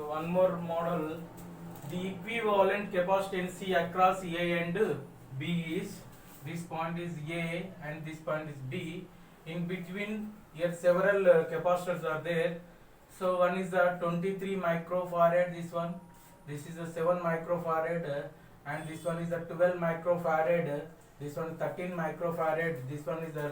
one more model. The equivalent capacitance across A and B is, this point is A and this point is B. In between here several capacitors are there. So one is the 23 microfarad, this is a 7 microfarad, and this one is a 12 microfarad, this one 13 microfarad, this one is a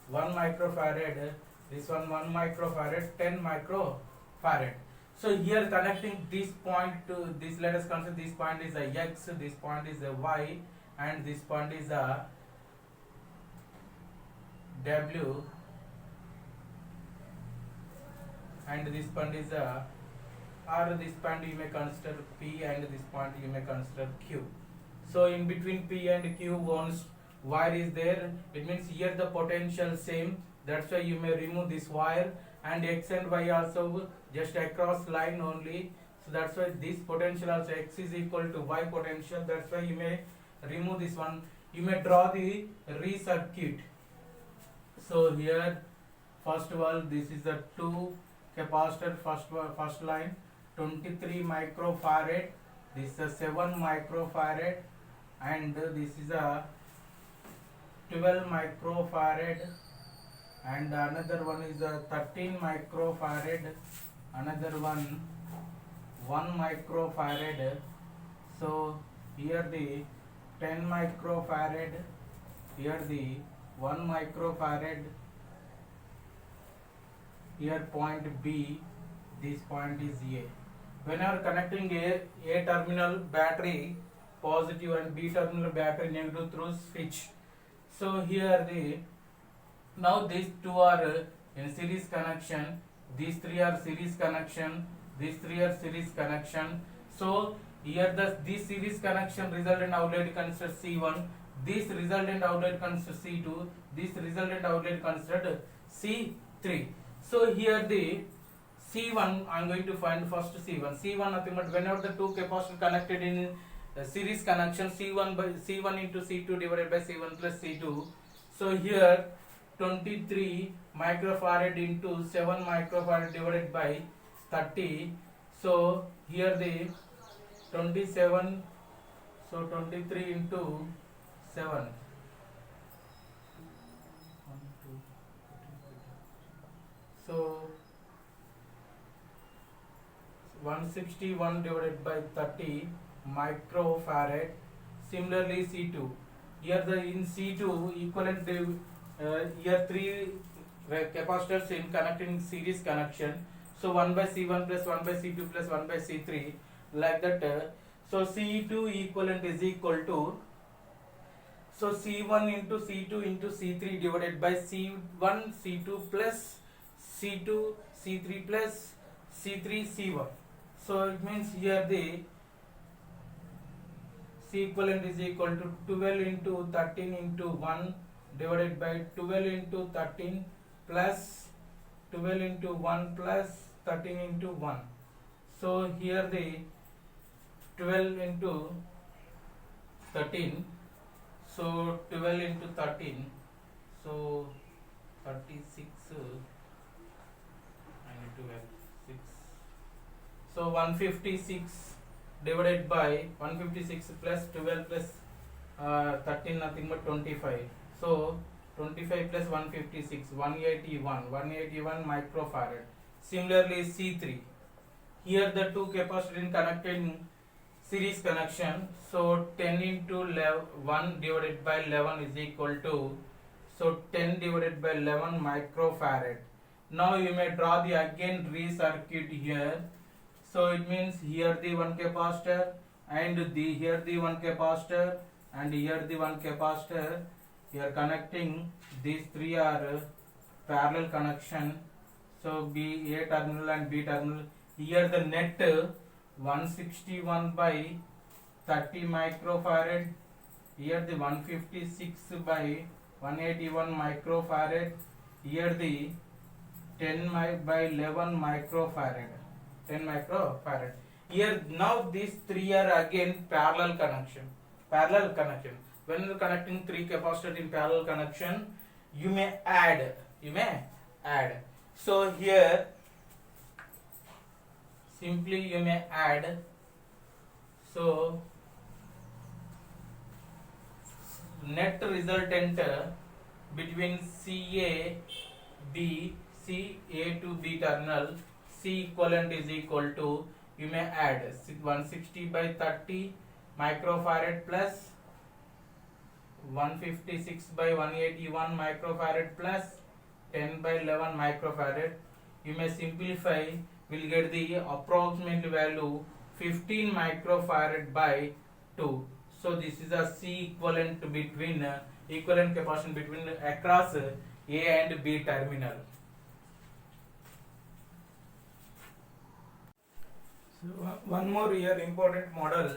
1 microfarad, this one 1 microfarad, 10 microfarad. So here connecting this point to this, let us consider this point is a X, this point is a Y, and this point is a W, and this point is a, or this point you may consider P, and this point you may consider Q. So in between P and Q once wire is there, it means here the potential same, that's why you may remove this wire, and X and Y also just across line only, so that's why this potential also X is equal to Y potential, that's why you may remove this one. You may draw the re-circuit. So here first of all this is the two capacitor, first line 23 microfarad, this is a 7 microfarad, and this is a 12 microfarad, and another one is a 13 microfarad, another one 1 microfarad. So here the 10 microfarad, here the 1 microfarad, here point B, this point is A. Whenever connecting A terminal battery positive and B terminal battery negative through switch, so here the, now these two are in series connection, these three are series connection, these three are series connection. So here this series connection resultant outlet considered C1, this resultant outlet considered C2, this resultant outlet considered C3. So here the C1, I am going to find first C1. C1 nothing but whenever the two capacitors connected in series connection, C1 into C2 divided by C1 plus C2. So here 23 microfarad into 7 microfarad divided by 30. So here the 27, so 23 into 7. So 161 divided by 30 microfarad. Similarly C2, here the in C2 equivalent, here three capacitors in connecting series connection, so 1 by C1 plus 1 by C2 plus 1 by C3, like that. So C2 equivalent is equal to, so C1 into C2 into C3 divided by C1 C2 plus C2 C3 plus C3 C1. So it means here the C equivalent is equal to 12 into 13 into 1 divided by 12 into 13 plus 12 into 1 plus 13 into 1. So here the 12 into 13, so 12 into 13, so 36 and 12, 6. So 156 divided by 156 plus 12 plus 13 nothing but 25. So 25 plus 156, 181 microfarad. Similarly C3, here the two capacitors connected in series connection, so 10 into 1 divided by 11 is equal to, so 10 divided by 11 microfarad. Now you may draw the again re-circuit here. So it means here the one capacitor, and the here the one capacitor, and here the one capacitor. Here connecting these three are parallel connection. So B A terminal and B terminal. Here the net 161 by 30 microfarad. Here the 156 by 181 microfarad. Here the 10 by 11 microfarad. 10 microfarad. Here now these three are again parallel connection. When you are connecting three capacitors in parallel connection, you may add. So here simply you may add. So net resultant between CA B to B terminal C equivalent is equal to, you may add 160 by 30 microfarad plus 156 by 181 microfarad plus 10 by 11 microfarad. You may simplify, will get the approximate value 15 microfarad by 2. So this is a C equivalent between equivalent capacity between across A and B terminal. So one more here important model,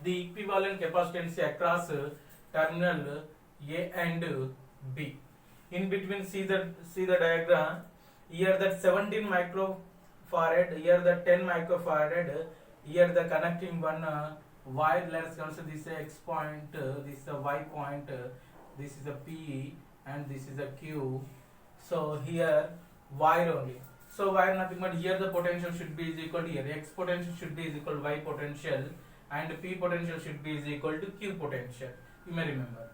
the equivalent capacitance across terminal A and B. In between, see the diagram. Here that 17 microfarad, here the 10 microfarad, here the connecting one wire. Let's consider this X point, this is a Y point, this is a P, and this is a Q. So here wire only. So wire nothing but here the potential should be is equal to here X potential should be is equal to Y potential, and P potential should be is equal to Q potential. You may remember.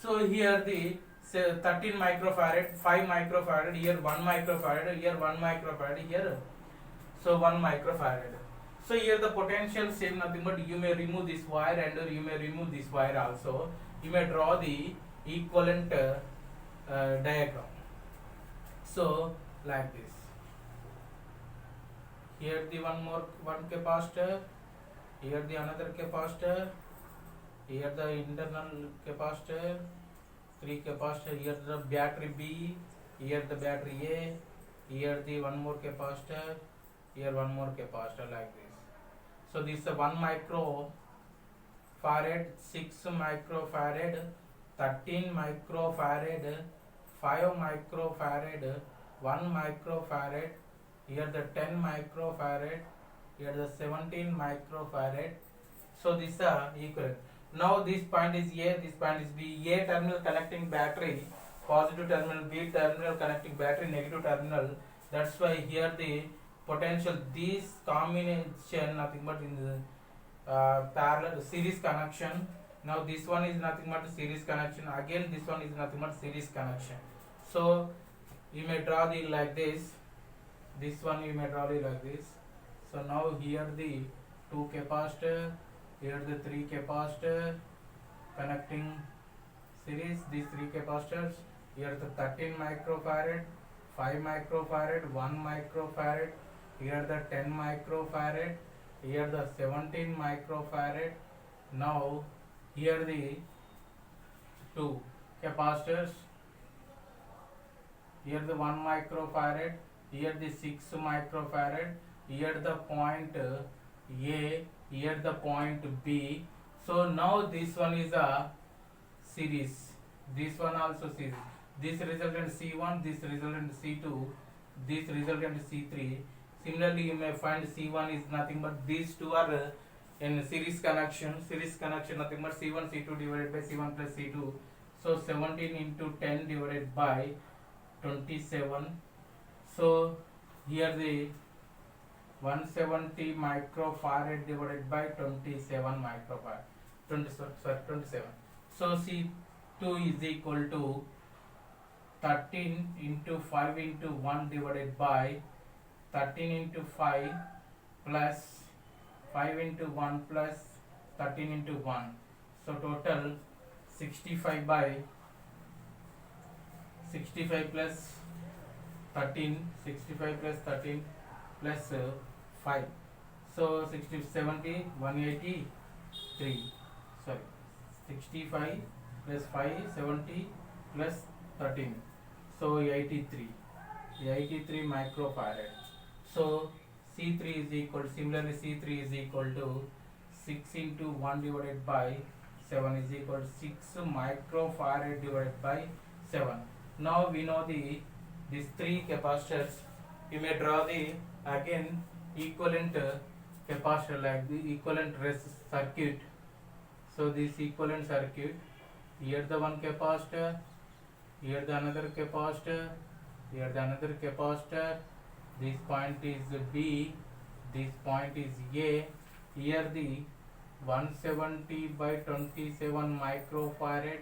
So here the 13 microfarad, 5 microfarad, here 1 microfarad, here 1 microfarad, here so 1 microfarad. So here the potential same nothing but you may remove this wire and you may remove this wire also. You may draw the equivalent diagram. So like this. Here the one capacitor, here the another capacitor, here the internal capacitor, 3 capacitor, here the battery B, here the battery A, here the one more capacitor, here one more capacitor, like this. So this is a 1 microfarad, 6 microfarad, 13 microfarad, 5 microfarad, 1 microfarad, here the 10 microfarad, here the 17 microfarad. So these are equivalent. Now this point is A, this point is B. A terminal connecting battery, positive terminal, B terminal connecting battery, negative terminal. That's why here the potential, this combination nothing but in the parallel series connection. Now this one is nothing but series connection. Again this one is nothing but series connection. So you may draw the like this. This one you may draw it like this. So now here the 2 capacitor, here the 3 capacitor connecting series, these 3 capacitors, here the 13 microfarad, 5 microfarad, 1 microfarad, here the 10 microfarad, here the 17 microfarad. Now here the 2 capacitors, here the 1 microfarad, here the 6 microfarad, here the point A, here the point B. So now this one is a series, this one also series. This resultant C1, this resultant C2, this resultant C3. Similarly, you may find C1 is nothing but these two are in series connection. Series connection nothing but C1 C2 divided by C1 plus C2. So 17 into 10 divided by 27. So here the 170 microfarad divided by 27 microfarad. 27. So C2 is equal to 13 into 5 into 1 divided by 13 into 5 plus 5 into 1 plus 13 into 1. So total 65 by 65 plus 13, 65 plus 13 plus 5. So 60, 70, 183. Sorry, 65 plus 5, 70 plus 13. So 83. 83 microfarad. So C3 is equal, similarly C3 is equal to 6 into 1 divided by 7 is equal to 6 microfarad divided by 7. Now we know these 3 capacitors. You may draw the again equivalent capacitor like the equivalent circuit. So this equivalent circuit, here the one capacitor, here the another capacitor, here the another capacitor. This point is B, This point is A. Here the 170 by 27 microfarad.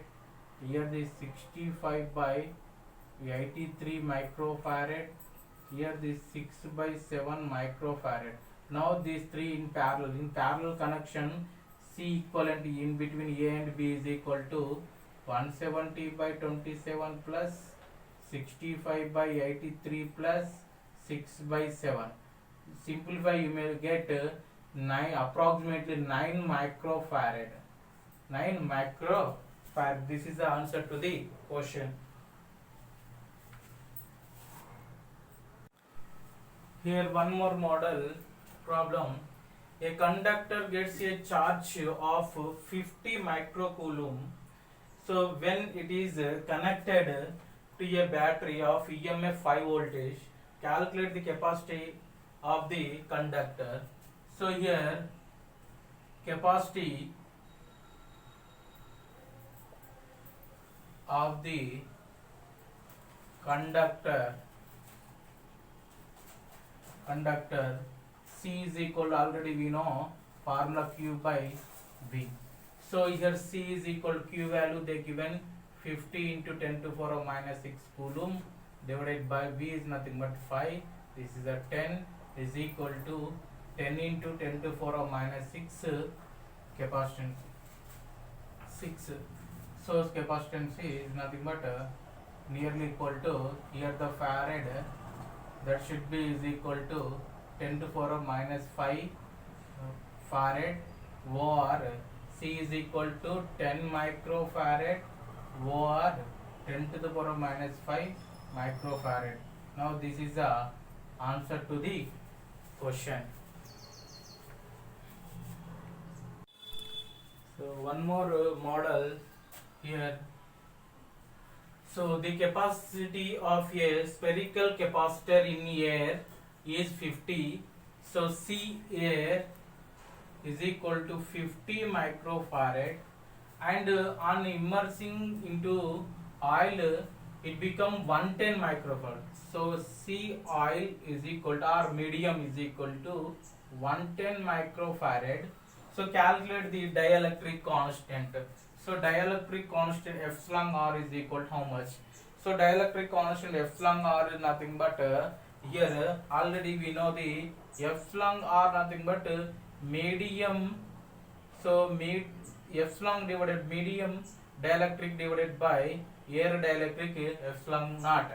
Here the 65 by 83 microfarad. Here the 6 by 7 microfarad. Now these three in parallel. In parallel connection, C equivalent in between A and B is equal to 170 by 27 plus 65 by 83 plus 6 by 7. Simplify, you may get approximately 9 microfarad. 9 microfarad. This is the answer to the question. Here one more model problem. A conductor gets a charge of 50 microcoulomb. So when it is connected to a battery of EMF 5 voltage, calculate the capacity of the conductor. So here capacity of the conductor C is equal, already we know formula Q by V. So here C is equal to Q value they given 50 into 10 to the power minus 6 coulomb divided by V is nothing but 5. This is a 10 is equal to 10 into 10 to the power minus 6 capacitance 6. So capacitance is nothing but nearly equal to, here the farad, that should be is equal to 10 to the power minus 5 farad, or C is equal to 10 microfarad or 10 to the power minus 5 microfarad. Now this is the answer to the question. So one more model here. So the capacity of a spherical capacitor in air is 50. So C air is equal to 50 microfarad, and on immersing into oil it become 110 microfarad. So C oil is equal to, or medium is equal to 110 microfarad. So calculate the dielectric constant. So dielectric constant epsilon r is equal to how much? So dielectric constant epsilon r is nothing but here already we know the epsilon r nothing but medium. So epsilon divided medium dielectric divided by air dielectric epsilon naught.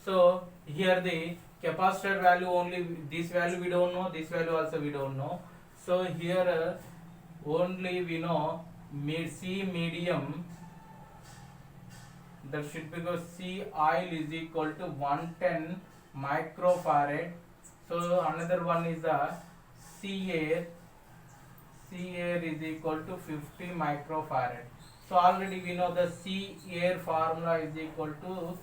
So here the capacitor value only, this value we don't know, this value also we don't know. So here only we know C medium, that should be because C oil is equal to 110 microfarad. So another one is the C air is equal to 50 microfarad. So already we know the C air formula is equal to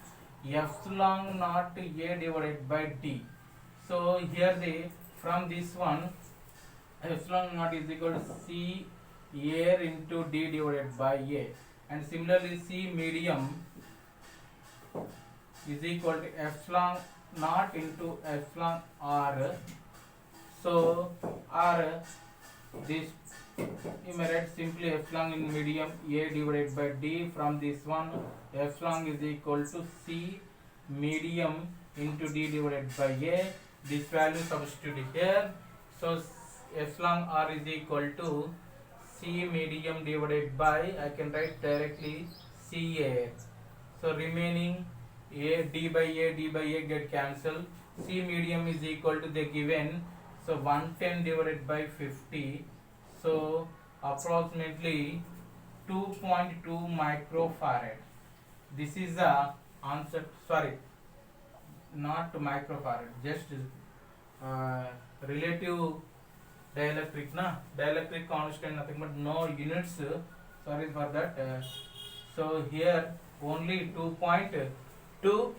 epsilon naught A divided by D. So here the, from this one epsilon naught is equal to C air into D divided by A, and similarly C medium is equal to epsilon naught into epsilon r. So r, this you may write simply epsilon in medium A divided by D. From this one epsilon is equal to C medium into D divided by A. This value substitute here. So epsilon r is equal to C medium divided by, I can write directly C air. So remaining D by A get cancelled. C medium is equal to the given, so 110 divided by 50. So approximately 2.2 microfarad. This is the answer. Sorry, not microfarad, just relative dielectric dielectric constant, nothing but no units, sorry for that. So here only 2.2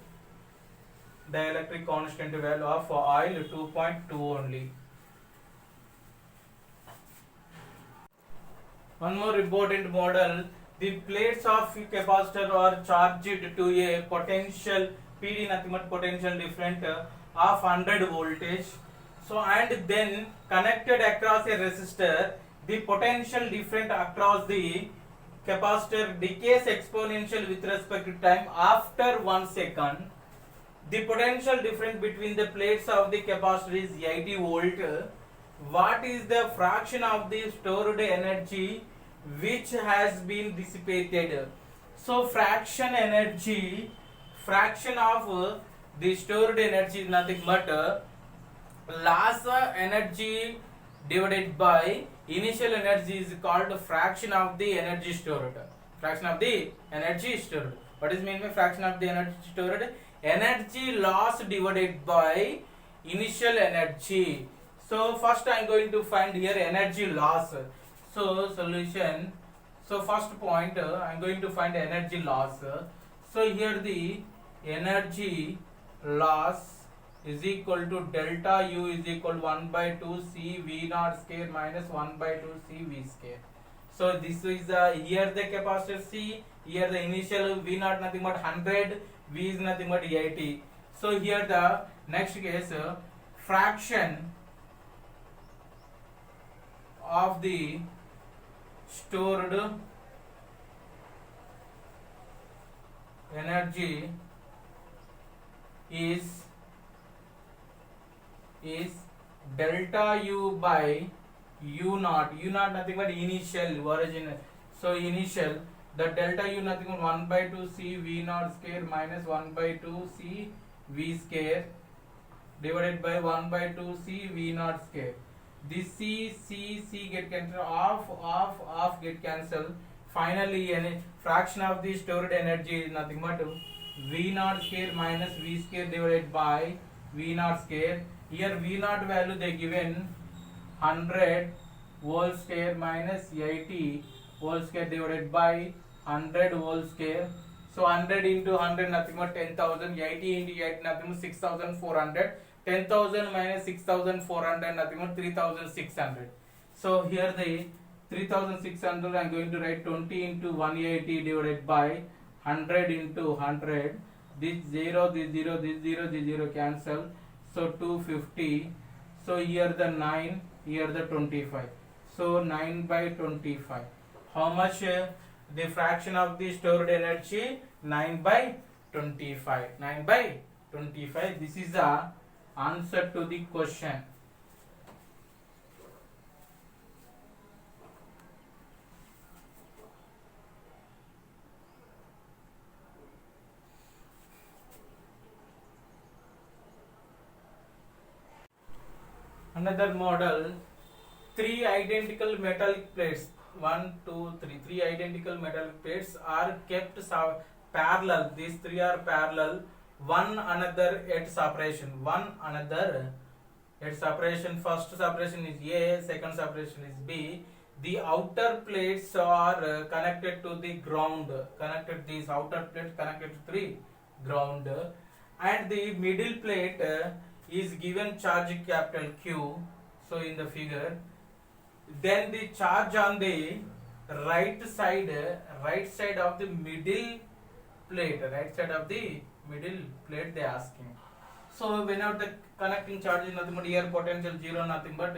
dielectric constant value of oil, 2.2 only. One more important model, the plates of capacitor are charged to a potential PD, nothing but potential different of 100 voltage. So and then connected across a resistor, the potential different across the capacitor decays exponential with respect to time after 1 second. The potential difference between the plates of the capacitor is 80 volt. What is the fraction of the stored energy which has been dissipated? So fraction of the stored energy is nothing but loss energy divided by initial energy is called fraction of the energy stored. Fraction of the energy stored. What is mean by fraction of the energy stored? Energy loss divided by initial energy. So first I am going to find here energy loss. So solution. So first point I am going to find energy loss. So here the energy loss is equal to delta U is equal to 1 by 2 C V naught square minus 1 by 2 C V square. So this is here the capacitor C, here the initial V naught nothing but 100, V is nothing but 80. So here the next case fraction of the stored energy is delta U by U naught nothing but initial original. So initial, the delta U nothing but 1 by 2 C V naught square minus 1 by 2 C V square divided by 1 by 2 C V naught square. This C get cancelled, off get cancelled. Finally any fraction of the stored energy is nothing but V naught square minus V square divided by V naught square. Here V naught value they given 100 whole square minus 80 whole square divided by 100 whole square. So 100 into 100 nothing but 10,000, 80 into 8 nothing but 6,400, 10,000 minus 6,400 nothing but 3,600. So here the 3,600 I am going to write 20 into 180 divided by 100 into 100. This 0, this 0, this 0, this 0 cancel. So 250. So here the 9, here the 25. So 9 by 25. How much the fraction of the stored energy? 9 by 25. 9 by 25. This is the answer to the question. Another model, three identical metallic plates, 1, 2, 3, three identical metallic plates are kept parallel. These three are parallel, one another at separation. First separation is A, second separation is B. The outer plates are connected to the ground. These outer plates connected to the ground, and the middle plate is given charge capital Q. So in the figure, then the charge on the right side of the middle plate, they asking. So whenever the connecting charge is nothing but here potential 0 nothing but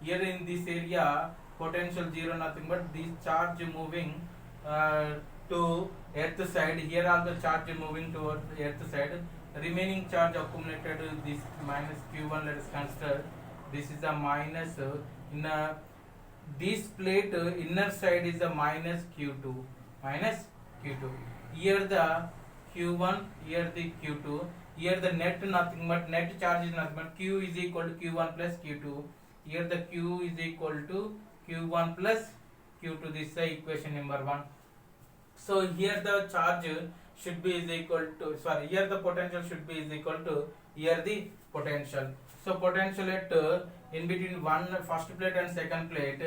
here in this area potential 0 nothing but this charge moving to earth side, here also charge moving towards earth side. Remaining charge accumulated this minus Q1, let us consider this is a minus in this plate inner side is a minus Q2, here the Q1, here the Q2, here the net nothing but net charge is nothing but Q is equal to Q1 plus Q2, here the Q is equal to Q1 plus Q2. This is the equation number 1. So here the charge should be is equal to, here the potential should be is equal to here the potential. So potential at in between first plate and second plate,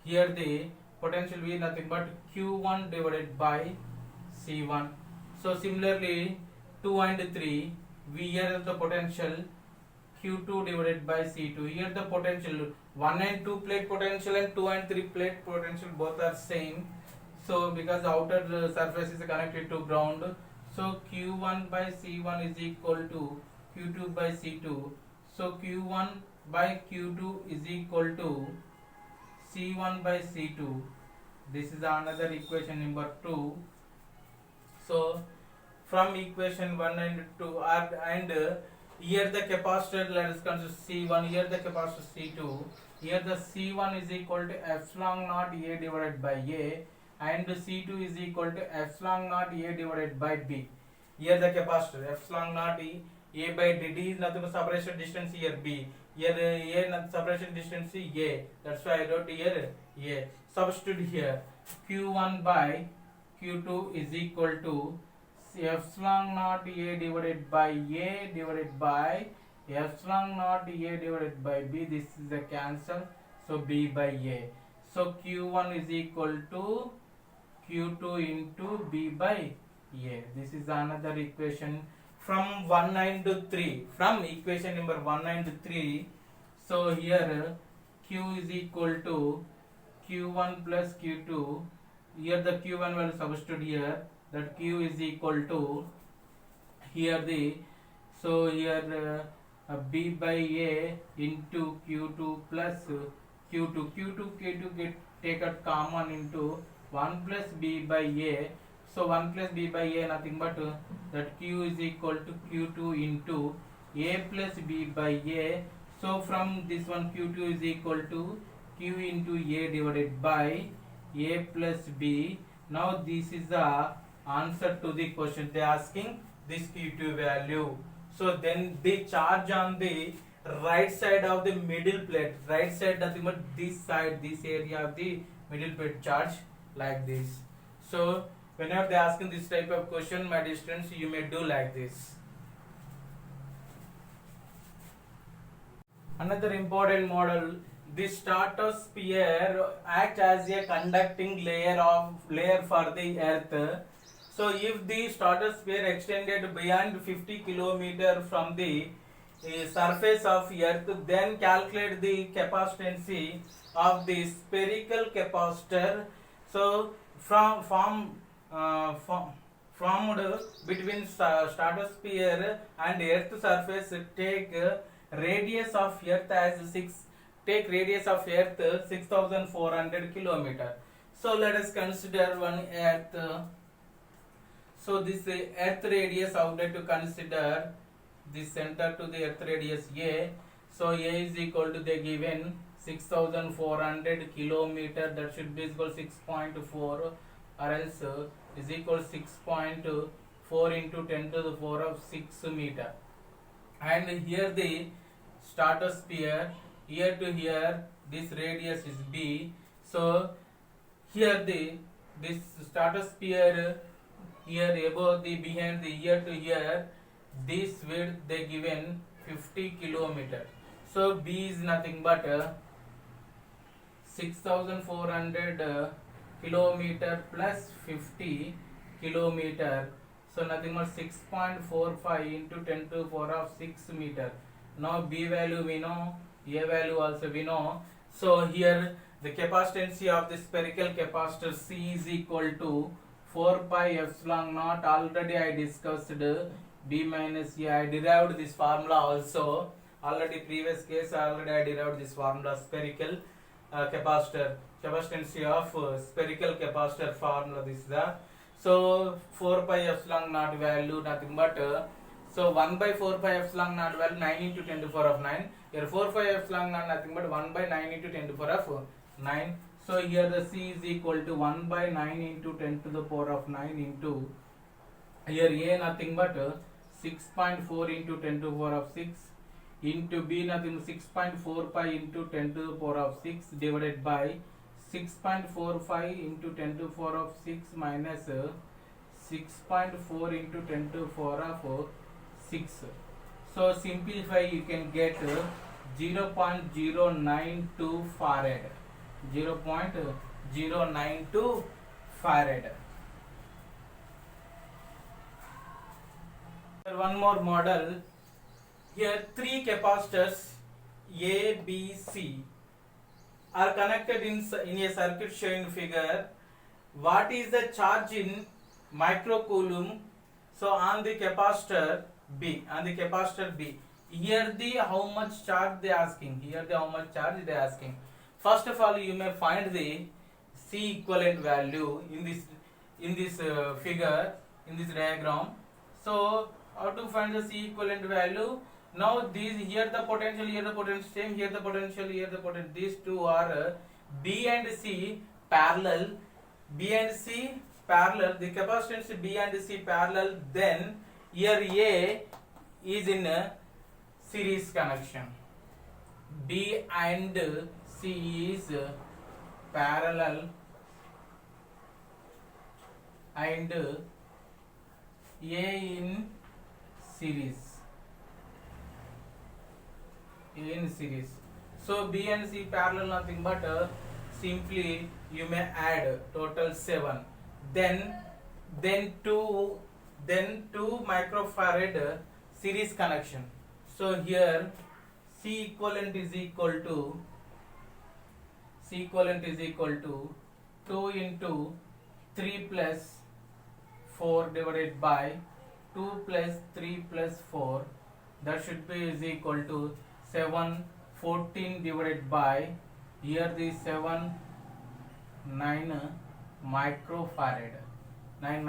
here the potential will be nothing but Q1 divided by C1. So similarly 2 and 3, we here the potential Q2 divided by C2. Here the potential 1 and 2 plate potential and 2 and 3 plate potential both are same. So because the outer surface is connected to ground, so Q1 by C1 is equal to Q2 by C2. So Q1 by Q2 is equal to C1 by C2. This is another equation number 2. So from equation 1 and 2 and here the capacitor, let us consider C1, here the capacitor C2, here the C1 is equal to epsilon naught A divided by A and C2 is equal to epsilon naught A divided by B. Here the capacitor epsilon naught A by D is nothing but separation distance, here B, here A separation distance A, that's why I wrote here A. Substitute here Q1 by Q2 is equal to epsilon naught A divided by A divided by epsilon naught A divided by B. This is a cancel, so B by A. So Q1 is equal to Q2 into B by A. This is another equation from 1 and 3. From equation number 1 and 3, so here Q is equal to Q1 plus Q2. Here the Q1 will substitute here, that Q is equal to here the, so here B by A into Q2 plus Q2. Q2 get take out common into 1 plus B by A. So 1 plus B by A nothing but that Q is equal to Q2 into A plus B by A. So from this one Q2 is equal to Q into A divided by A plus B. Now this is the answer to the question. They are asking this Q2 value. So then the charge on the right side of the middle plate, right side nothing but this side, this area of the middle plate charge like this. So whenever they are asking this type of question, my dear students, you may do like this. Another important model, the stratosphere acts as a conducting layer for the earth. So if the stratosphere extended beyond 50 km from the surface of earth, then calculate the capacitance of the spherical capacitor. So formed between stratosphere and earth surface, take radius of earth as 6,400 km. So let us consider one earth. So this earth radius, I would like to consider this center to the earth radius A. So A is equal to the given 6,400 km, that should be equal 6.4, or else is equal 6.4 into 10 to the power of 6 meter. And here the stratosphere, here to here this radius is B. So here this stratosphere, here above the behind the here to here, this width they given 50 km. So B is nothing but 6,400 km plus 50 km. So nothing but 6.45 into 10 to the power of 6 meter. Now B value we know, A value also we know. So here the capacitance of the spherical capacitor C is equal to 4 pi epsilon naught. Already I discussed B minus A. I derived this formula also. Already previous case already I derived this formula, spherical capacitor, capacitance of spherical capacitor formula. This is the, so 4 pi epsilon naught value nothing but so 1 by 4 pi epsilon naught value 9 into 10 to the power of 9. Here 4 pi epsilon naught nothing but 1 by 9 into 10 to the power of 9. So here the C is equal to 1 by 9 into 10 to the power of 9 into here A nothing but 6.4 into 10 to the power of 6 into B nothing 6.4 pi into 10 to the power of 6 divided by 6.45 into 10 to the power of 6 minus 6.4 into 10 to the power of 6. So simplify, you can get 0.092 farad. 0.092 farad. One more model. Here three capacitors A, B, C are connected in a circuit shown figure. What is the charge in microcoulomb? So on the capacitor B, here the how much charge they asking, here the how much charge they asking. First of all, you may find the C equivalent value in this figure, in this diagram. So how to find the C equivalent value? Now these, here the potential, here the potential, same here the potential, here the potential, these two are B and C parallel, B and C parallel, the capacitance B and C parallel, then here A is in a series connection, B and C is parallel and A in series, A in series. So B and C parallel nothing but simply you may add total 7, then 2 microfarad series connection. So here C equivalent is equal to 2 into 3 plus 4 divided by 2 plus 3 plus 4, that should be is equal to 7, 14 divided by, here the 7, 9 microfarad, 9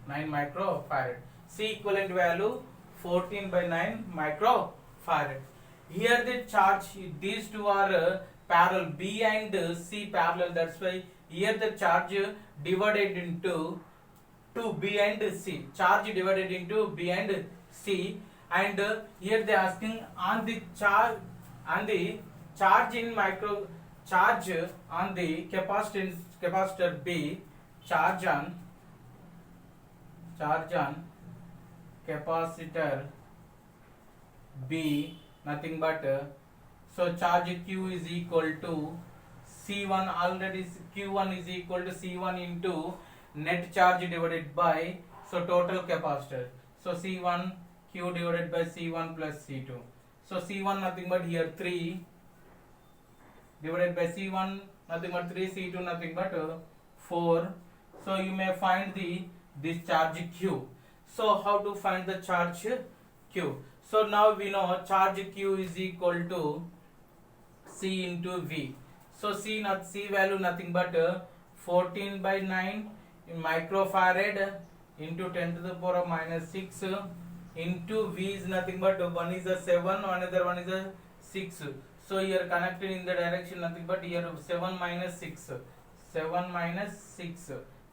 microfarad. C equivalent value 14 by 9 microfarad. Here the charge, these two are parallel, B and C parallel, that's why here the charge divided into B and C, charge divided into B and C, and here they asking on the charge in micro, charge on the capacitor B, charge on capacitor B, nothing but so charge Q is equal to C1, already Q1 is equal to C1 into net charge divided by, so total capacitor, so C1 Q divided by C1 plus C2. So C1 nothing but here 3 divided by C1 nothing but 3, C2 nothing but 4. So you may find this charge Q. So how to find the charge Q? So now we know charge Q is equal to C into V. So C value nothing but 14 by 9 microfarad into 10 to the power of minus 6 into V is nothing but one is a 7, another one is a 6. So here connected in the direction nothing but here 7 minus 6.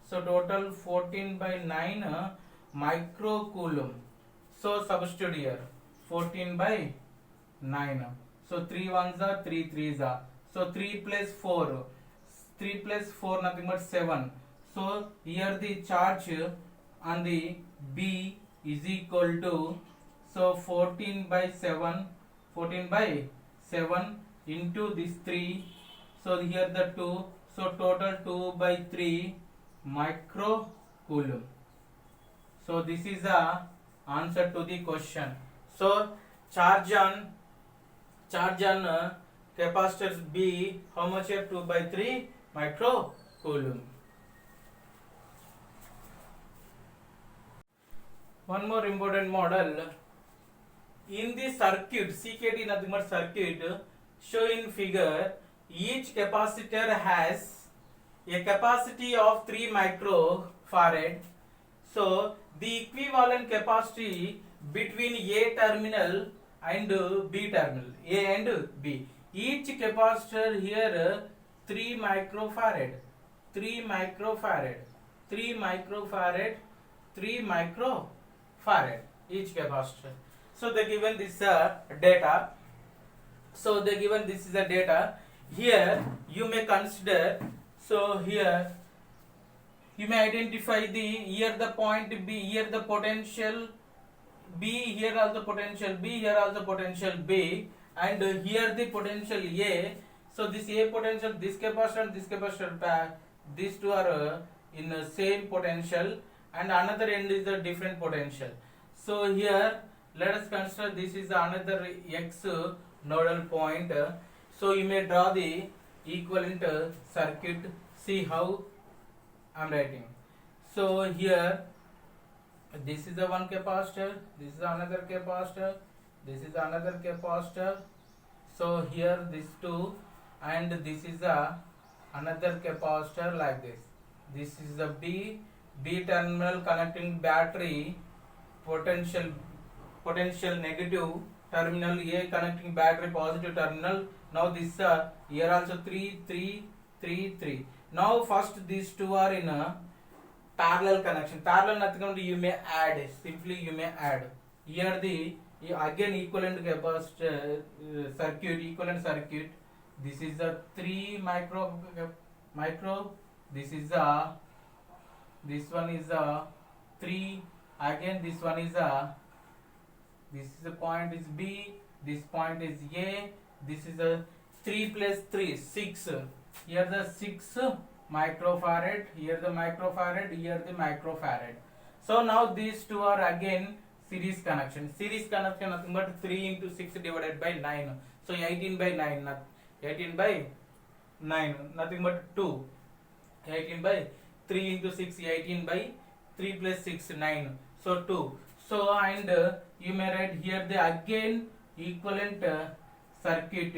So total 14 by 9 microcoulomb. So substitute here 14 by 9. So 3 ones are 3 threes are. So 3 plus 4 nothing but 7. So here the charge on the B is equal to, so 14 by 7 into this 3, so here the 2, so total 2 by 3 microcoulomb. So this is the answer to the question. So charge on capacitors B, how much here? 2 by 3 microcoulomb. One more important model. In the circuit, CKT nothing but circuit, show in figure, each capacitor has a capacity of 3 microfarad. So the equivalent capacity between A terminal and B terminal, A and B. Each capacitor here 3 microfarad, each capacitor. So they given this data. So they given this is the data. Here you may consider. So here you may identify here the point B, here the potential B, here also potential B, here also potential B, and here the potential A. So this A potential, this capacitor, these two are in the same potential, and another end is a different potential. So here let us consider this is another X nodal point. So you may draw the equivalent circuit. See how I am writing. So here this is the one capacitor, this is another capacitor, this is another capacitor. So here these two, and this is the another capacitor like this. This is the B terminal connecting battery, potential negative terminal, A connecting battery positive terminal. Now this here also 3 3 3 3. Now first these two are in a parallel connection. Parallel nothing but you may add, simply you may add. Here the again equivalent capacitor circuit, equivalent circuit. This is the 3 micro. This is the, this one is the 3. Again this one is the, this is the point is B, this point is A. This is the 3 plus 3 6. Here the 6 microfarad, here the microfarad, here the microfarad. So now these two are again series connection. Series connection nothing but 3 into 6 divided by 9. So 18 by 9, 18 by 9, nothing but 2. 18 by 3 into 6, 18 by 3 plus 6, 9. So 2. So and you may write here the again equivalent circuit.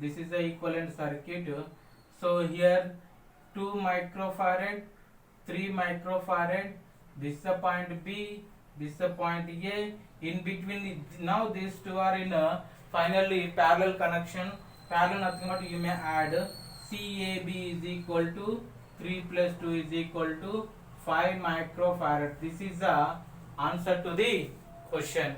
This is the equivalent circuit. So here 2 microfarad, 3 microfarad. This is the point B, this is the point A. In between, now these two are in a finally parallel connection. Parallel nothing but you may add CAB is equal to 3 plus 2 is equal to 5 microfarad. This is the answer to the question.